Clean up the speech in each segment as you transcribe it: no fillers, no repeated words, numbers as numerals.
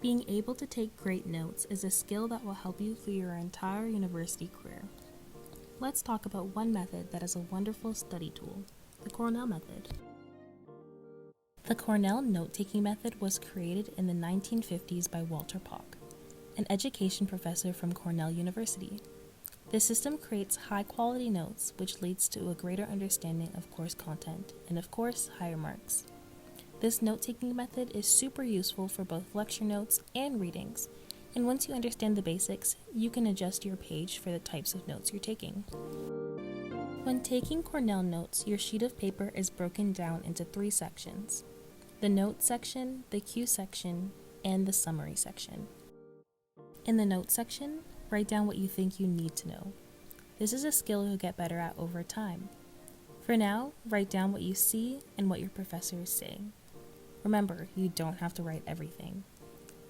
Being able to take great notes is a skill that will help you through your entire university career. Let's talk about one method that is a wonderful study tool, the Cornell Method. The Cornell Note-Taking Method was created in the 1950s by Walter Pock, an education professor from Cornell University. This system creates high-quality notes, which leads to a greater understanding of course content and, of course, higher marks. This note-taking method is super useful for both lecture notes and readings, and once you understand the basics, you can adjust your page for the types of notes you're taking. When taking Cornell notes, your sheet of paper is broken down into 3 sections: the note section, the cue section, and the summary section. In the note section, write down what you think you need to know. This is a skill you'll get better at over time. For now, write down what you see and what your professor is saying. Remember, you don't have to write everything.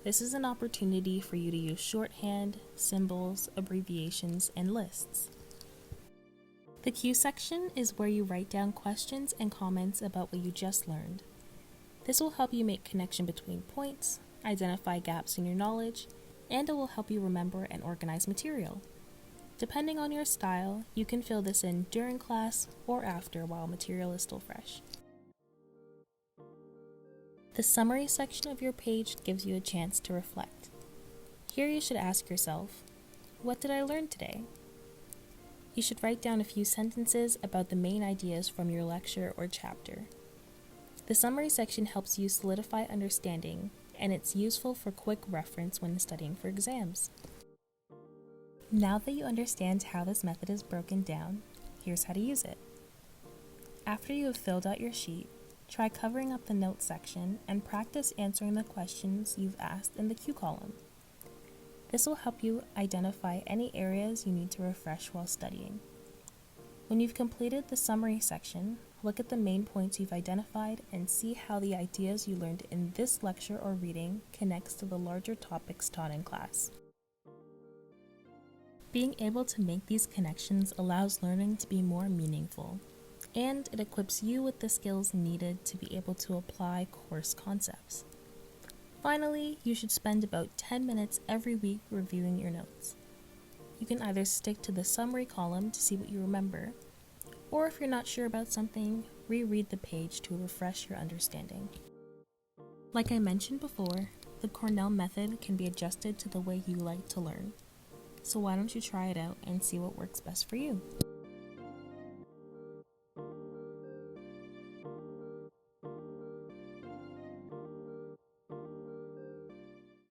This is an opportunity for you to use shorthand, symbols, abbreviations, and lists. The cue section is where you write down questions and comments about what you just learned. This will help you make connection between points, identify gaps in your knowledge, and it will help you remember and organize material. Depending on your style, you can fill this in during class or after while material is still fresh. The summary section of your page gives you a chance to reflect. Here you should ask yourself, what did I learn today? You should write down a few sentences about the main ideas from your lecture or chapter. The summary section helps you solidify understanding, and it's useful for quick reference when studying for exams. Now that you understand how this method is broken down, here's how to use it. After you have filled out your sheet, try covering up the notes section and practice answering the questions you've asked in the cue column. This will help you identify any areas you need to refresh while studying. When you've completed the summary section, look at the main points you've identified and see how the ideas you learned in this lecture or reading connects to the larger topics taught in class. Being able to make these connections allows learning to be more meaningful, and it equips you with the skills needed to be able to apply course concepts. Finally, you should spend about 10 minutes every week reviewing your notes. You can either stick to the summary column to see what you remember, or if you're not sure about something, reread the page to refresh your understanding. Like I mentioned before, the Cornell method can be adjusted to the way you like to learn. So why don't you try it out and see what works best for you?